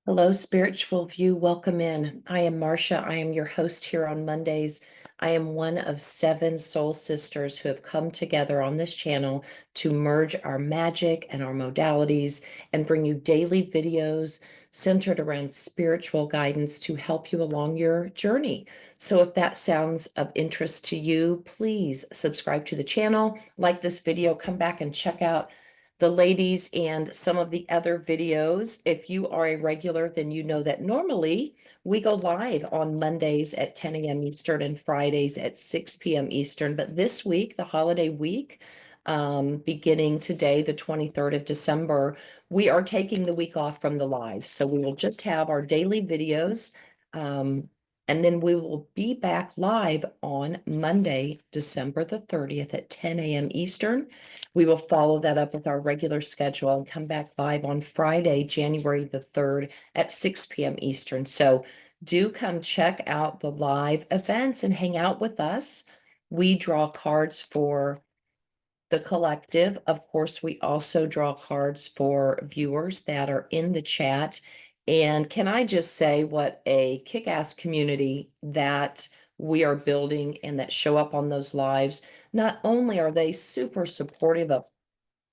Hello, Spiritual View. Welcome in. I am Marsha. I am your host here on Mondays. I am one of 7 soul sisters who have come together on this channel to merge our magic and our modalities and bring you daily videos centered around spiritual guidance to help you along your journey. So if that sounds of interest to you, please subscribe to the channel, like this video, come back and check out the ladies and some of the other videos. If you are a regular, then you know that normally we go live on Mondays at 10 a.m. Eastern and Fridays at 6 p.m. Eastern. But this week, the holiday week, beginning today, the 23rd of December, we are taking the week off from the live. So we will just have our daily videos. And then we will be back live on Monday, December the 30th at 10 a.m. Eastern. We will follow that up with our regular schedule and come back live on Friday, January the 3rd at 6 p.m. Eastern. So do come check out the live events and hang out with us. We draw cards for the collective. Of course, we also draw cards for viewers that are in the chat. And can I just say what a kick-ass community that we are building and that show up on those lives. Not only are they super supportive of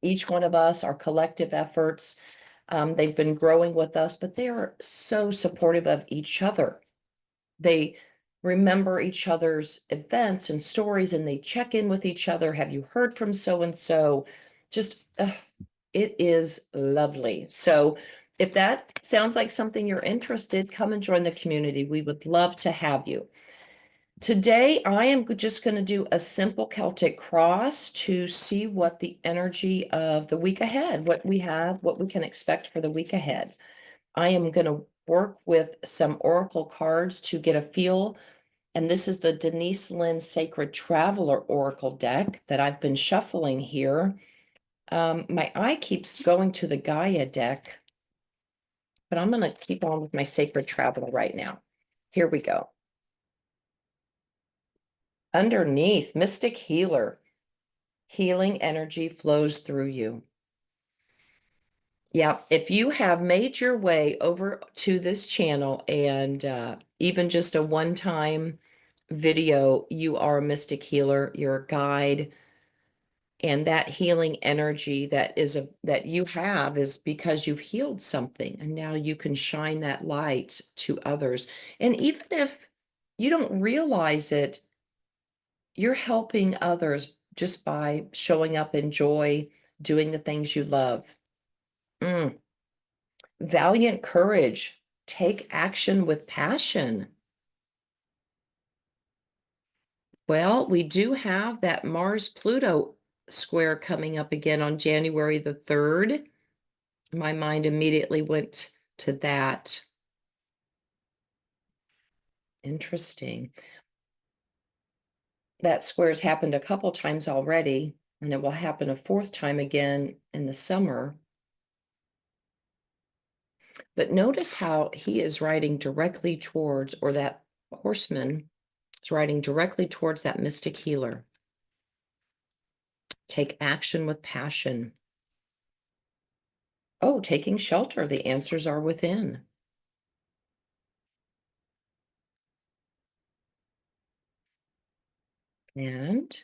each one of us, our collective efforts, they've been growing with us, but they are so supportive of each other. They remember each other's events and stories, and they check in with each other. Have you heard from so and so? Just it is lovely. So if that sounds like something you're interested, come and join the community. We would love to have you. Today, I am just going to do a simple Celtic cross to see what the energy of the week ahead, what we have, what we can expect for the week ahead. I am going to work with some oracle cards to get a feel. And this is the Denise Lynn Sacred Traveler Oracle deck that I've been shuffling here. My eye keeps going to the Gaia deck, but I'm going to keep on with my Sacred Traveler right now. Here we go. Underneath, Mystic Healer. Healing energy flows through you. Yeah, if you have made your way over to this channel and even just a one-time video, you are a mystic healer, you're a guide, and that healing energy that you have is because you've healed something, and now you can shine that light to others. And even if you don't realize it, you're helping others just by showing up in joy, doing the things you love. Valiant courage. Take action with passion. Well, we do have that Mars-Pluto square coming up again on January the 3rd. My mind immediately went to that. Interesting. That square's happened a couple times already, and it will happen a 4th time again in the summer. But notice how he is riding directly towards, or that horseman is riding directly towards that mystic healer. Take action with passion. Oh, taking shelter. The answers are within. And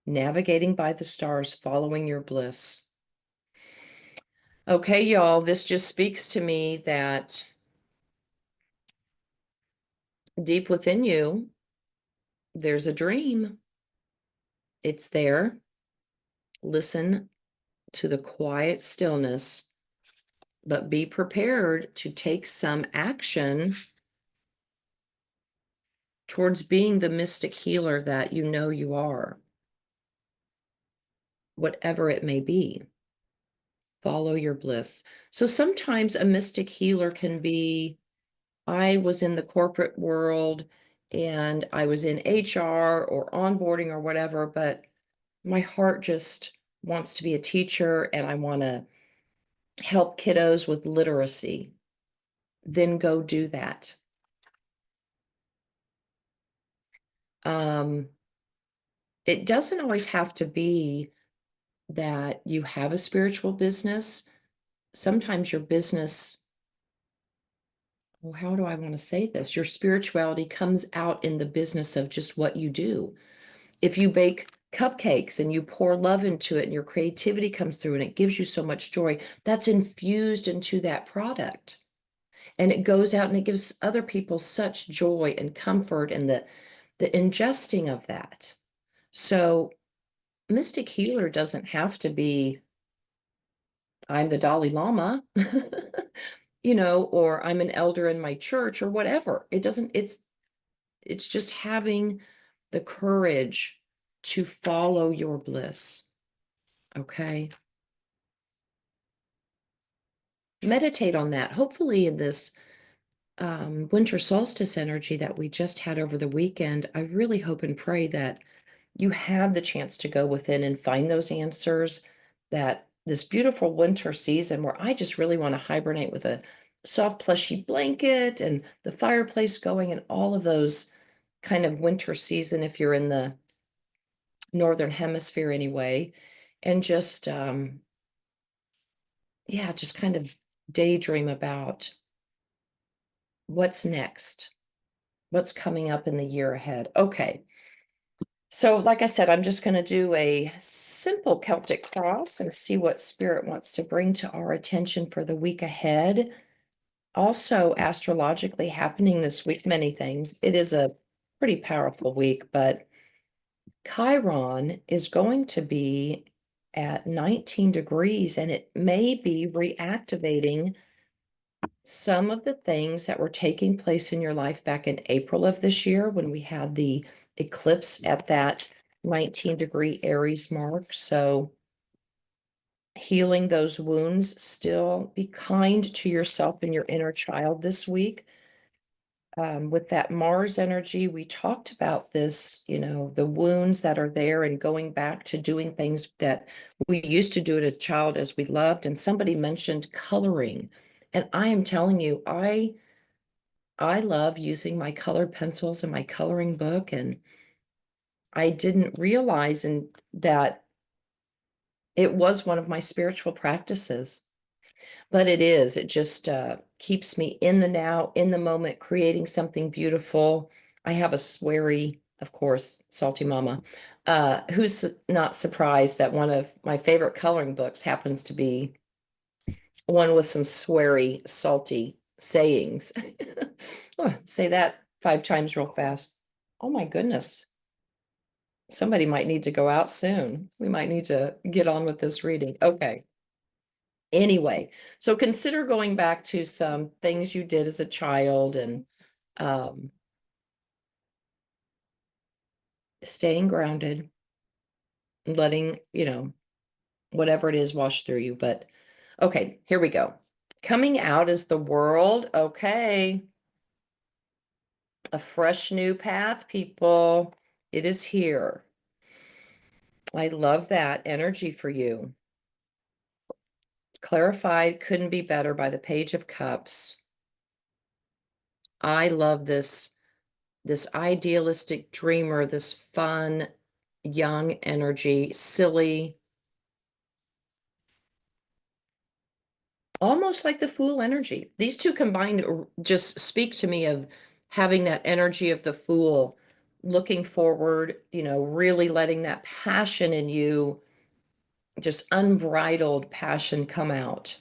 navigating by the stars, following your bliss. Okay, y'all, this just speaks to me that deep within you, there's a dream. It's there. Listen to the quiet stillness, but be prepared to take some action towards being the mystic healer that you know you are, whatever it may be. Follow your bliss. So sometimes a mystic healer can be, I was in the corporate world and I was in HR or onboarding or whatever, but my heart just wants to be a teacher and I want to help kiddos with literacy. Then go do that. It doesn't always have to be that you have a spiritual business. Sometimes your business well, how do I want to say this? Your spirituality comes out in the business of just what you do. If you bake cupcakes and you pour love into it and your creativity comes through and it gives you so much joy, that's infused into that product. And it goes out and it gives other people such joy and comfort and the ingesting of that. So Mystic Healer doesn't have to be, I'm the Dalai Lama, or I'm an elder in my church or whatever. It doesn't, it's just having the courage to follow your bliss. Okay. Meditate on that. Hopefully, in this winter solstice energy that we just had over the weekend, I really hope and pray that you have the chance to go within and find those answers. That this beautiful winter season where I just really want to hibernate with a soft, plushy blanket and the fireplace going and all of those kind of winter season, if you're in the northern hemisphere anyway, and just yeah, just kind of daydream about what's next, what's coming up in the year ahead. Okay. So, like I said, I'm just going to do a simple Celtic cross and see what spirit wants to bring to our attention for the week ahead. Also, astrologically happening this week, many things. It is a pretty powerful week, but Chiron is going to be at 19 degrees and it may be reactivating some of the things that were taking place in your life back in April of this year when we had the eclipse at that 19-degree Aries mark. So healing those wounds, still be kind to yourself and your inner child this week. With that Mars energy, we talked about this, the wounds that are there and going back to doing things that we used to do as a child as we loved. And somebody mentioned coloring. And I am telling you, I love using my colored pencils in my coloring book, and I didn't realize that it was one of my spiritual practices. But it is, it just keeps me in the now, in the moment, creating something beautiful. I have a sweary, of course, salty mama, who's not surprised that one of my favorite coloring books happens to be one with some sweary, salty sayings. Oh, say that 5 times real fast. Oh my goodness. Somebody might need to go out soon. We might need to get on with this reading. Okay. Anyway, so consider going back to some things you did as a child and um, staying grounded, letting, whatever it is wash through you. But okay, here we go. Coming out is the world. Okay. A fresh new path, people. It is here. I love that energy for you. Clarified couldn't be better by the Page of Cups. I love this idealistic dreamer, this fun, young energy, silly, almost like the Fool energy. These two combined just speak to me of having that energy of the Fool, looking forward, really letting that passion in you, just unbridled passion come out,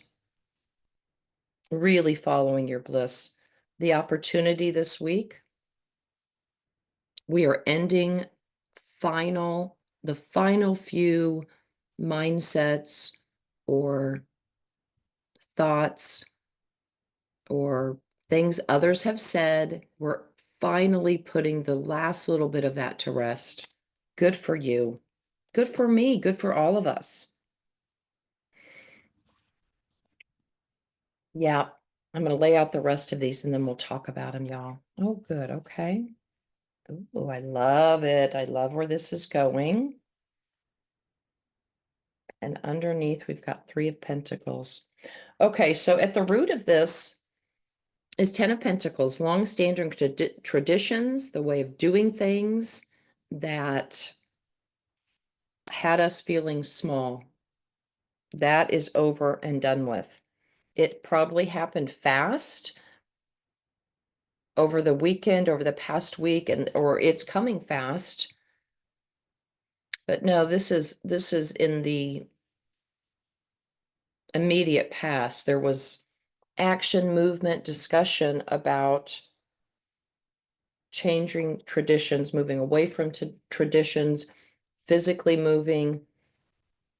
really following your bliss. The opportunity this week, we are ending the final few mindsets or thoughts or things others have said. We're finally putting the last little bit of that to rest. Good for you. Good for me. Good for all of us. Yeah. I'm going to lay out the rest of these and then we'll talk about them, y'all. Oh, good. Okay. Oh, I love it. I love where this is going. And underneath, we've got 3 of Pentacles. Okay, so at the root of this is 10 of Pentacles, long-standing traditions, the way of doing things that had us feeling small. That is over and done with. It probably happened fast. over the weekend, over the past week, or it's coming fast. But no, this is in the immediate past. There was action, movement, discussion about changing traditions, moving away from traditions, physically moving.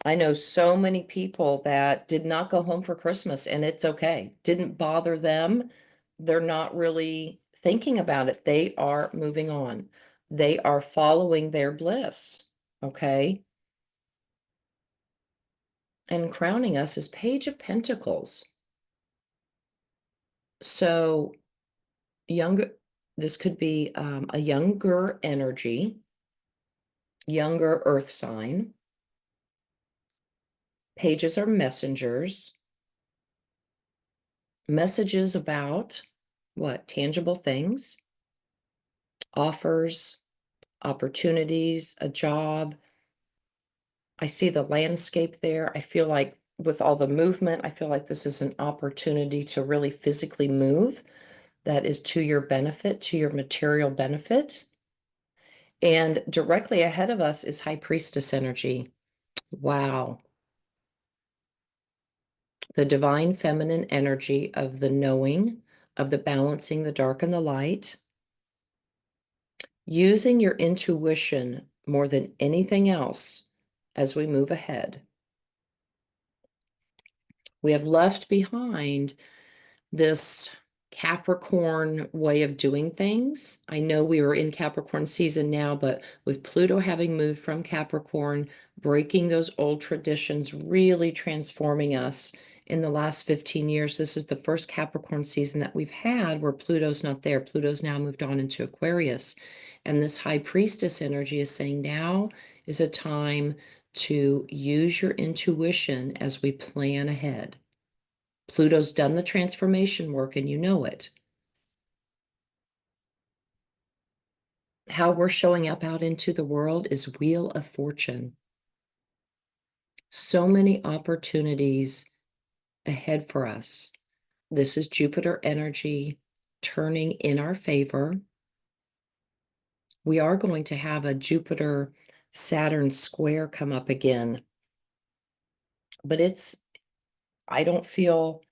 I know so many people that did not go home for Christmas, and it's okay. Didn't bother them. They're not really thinking about it. They are moving on. They are following their bliss. Okay. And crowning us is Page of Pentacles. So younger, this could be a younger energy, younger earth sign. Pages are messengers, messages about what? Tangible things, offers, opportunities, a job. I see the landscape there. I feel like with all the movement, I feel like this is an opportunity to really physically move that is to your benefit, to your material benefit. And directly ahead of us is High Priestess energy. Wow. The divine feminine energy of the knowing, of the balancing the dark and the light, using your intuition more than anything else as we move ahead. We have left behind this Capricorn way of doing things. I know we were in Capricorn season now, but with Pluto having moved from Capricorn, breaking those old traditions, really transforming us in the last 15 years. This is the first Capricorn season that we've had where Pluto's not there. Pluto's now moved on into Aquarius. And this High Priestess energy is saying now is a time to use your intuition as we plan ahead. Pluto's done the transformation work and you know it. How we're showing up out into the world is Wheel of Fortune. So many opportunities ahead for us. This is Jupiter energy turning in our favor. We are going to have a Jupiter Saturn square come up again. But I don't feel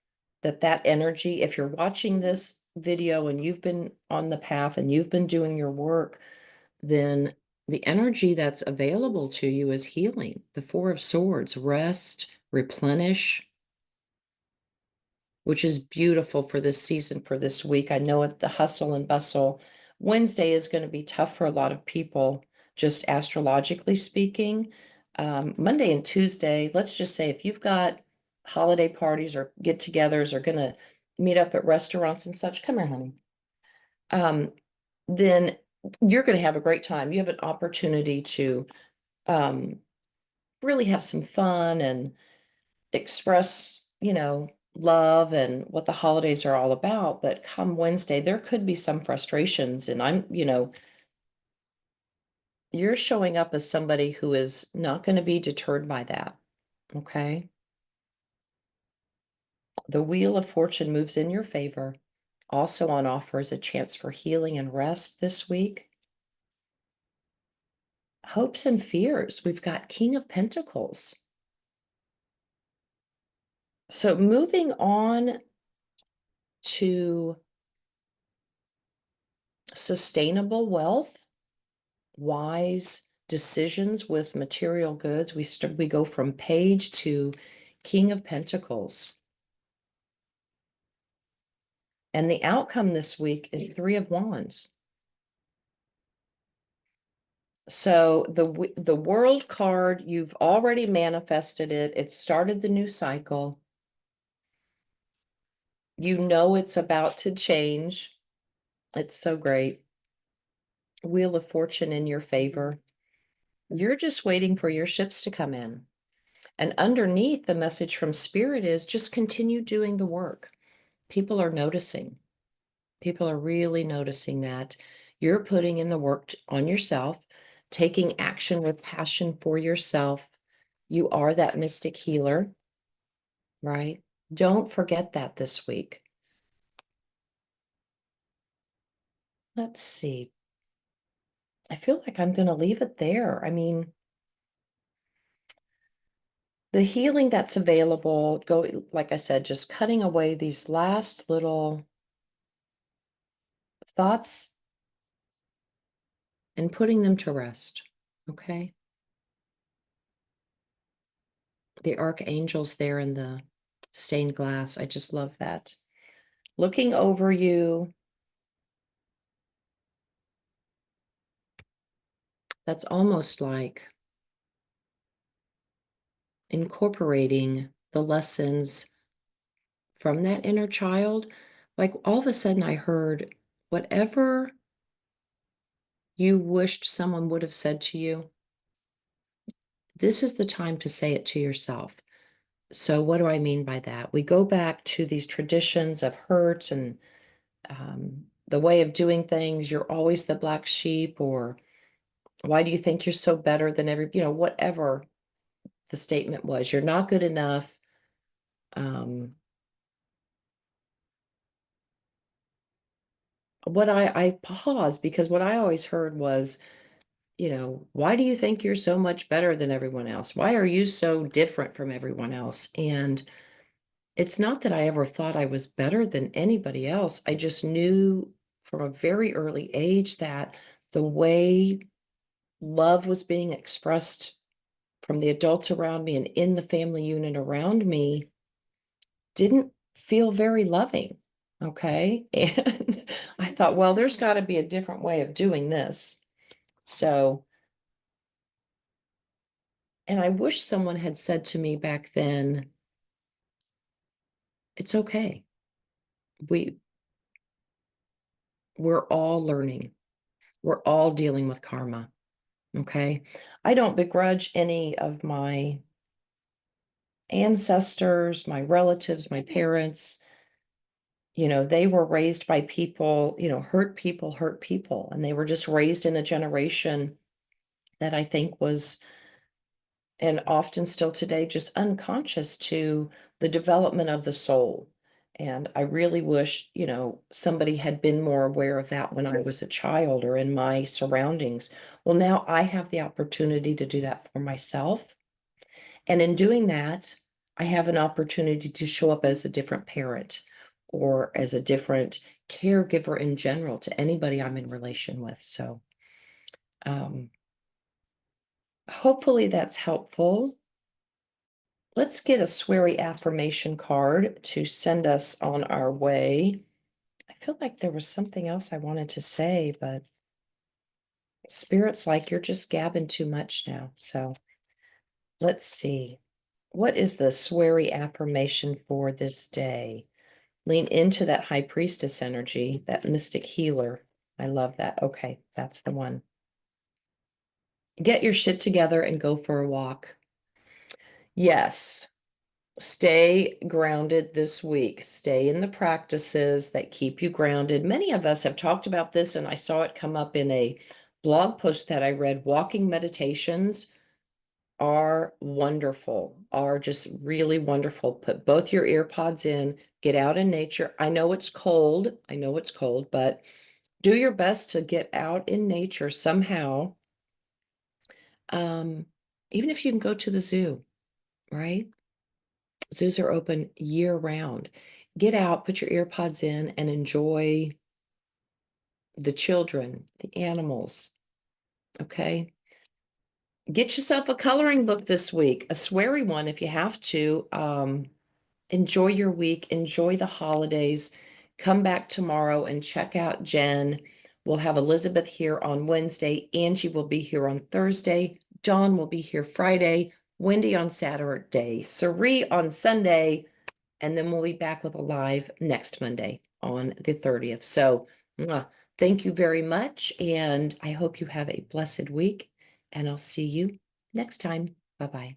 that energy, if you're watching this video and you've been on the path and you've been doing your work, then the energy that's available to you is healing. The Four of Swords, rest, replenish, which is beautiful for this season, for this week. I know the hustle and bustle. Wednesday is going to be tough for a lot of people, just astrologically speaking. Monday and Tuesday, let's just say if you've got holiday parties or get-togethers or going to meet up at restaurants and such, come here, honey. Then you're going to have a great time. You have an opportunity to really have some fun and express, love and what the holidays are all about. But come Wednesday, there could be some frustrations. And you're showing up as somebody who is not going to be deterred by that. Okay. The Wheel of Fortune moves in your favor. Also on offer is a chance for healing and rest this week. Hopes and fears. We've got King of Pentacles. So moving on to sustainable wealth, wise decisions with material goods. We go from Page to King of Pentacles. And the outcome this week is Three of Wands. So the World card, you've already manifested it. It started the new cycle. You know it's about to change. It's so great. Wheel of Fortune in your favor. You're just waiting for your ships to come in. And underneath, the message from Spirit is just continue doing the work. People are noticing. People are really noticing that you're putting in the work on yourself, taking action with passion for yourself. You are that mystic healer, right? Don't forget that this week. Let's see. I feel like I'm going to leave it there. I mean, the healing that's available, go, like I said, just cutting away these last little thoughts and putting them to rest. Okay. The archangels there in the stained glass. I just love that. Looking over you. That's almost like incorporating the lessons from that inner child. Like all of a sudden, I heard whatever you wished someone would have said to you, this is the time to say it to yourself. So, what do I mean by that? We go back to these traditions of hurt and the way of doing things. You're always the black sheep, or why do you think you're so better than whatever the statement was, you're not good enough. Um, what I paused because what I always heard was, why do you think you're so much better than everyone else? Why are you so different from everyone else? And it's not that I ever thought I was better than anybody else. I just knew from a very early age that the way love was being expressed from the adults around me and in the family unit around me didn't feel very loving. Okay. And I thought, well, there's got to be a different way of doing this. So, and I wish someone had said to me back then, it's okay. We we're all learning. We're all dealing with karma. Okay. I don't begrudge any of my ancestors, my relatives, my parents. They were raised by people, hurt people. And they were just raised in a generation that I think was, and often still today, just unconscious to the development of the soul. And I really wish, somebody had been more aware of that when I was a child or in my surroundings. Well, now I have the opportunity to do that for myself. And in doing that, I have an opportunity to show up as a different parent or as a different caregiver in general to anybody I'm in relation with. So, um, hopefully that's helpful. Let's get a sweary affirmation card to send us on our way. I feel like there was something else I wanted to say, but Spirit's like, you're just gabbing too much now. So let's see. What is the sweary affirmation for this day? Lean into that high priestess energy, that mystic healer. I love that. Okay, that's the one. Get your shit together and go for a walk. Yes. Stay grounded this week. Stay in the practices that keep you grounded. Many of us have talked about this, and I saw it come up in a blog post that I read. Walking meditations are wonderful, are just really wonderful. Put both your ear pods in, get out in nature. I know it's cold. I know it's cold, but do your best to get out in nature somehow. Um, Even if you can go to the zoo, right? Zoos are open year round. Get out, put your ear pods in, and enjoy the children, the animals. Okay. Get yourself a coloring book this week, a sweary one if you have to. Enjoy your week, enjoy the holidays. Come back tomorrow and check out Jen. We'll have Elizabeth here on Wednesday. Angie will be here on Thursday. Dawn will be here Friday. Wendy on Saturday. Sari on Sunday. And then we'll be back with a live next Monday on the 30th. So thank you very much. And I hope you have a blessed week. And I'll see you next time. Bye-bye.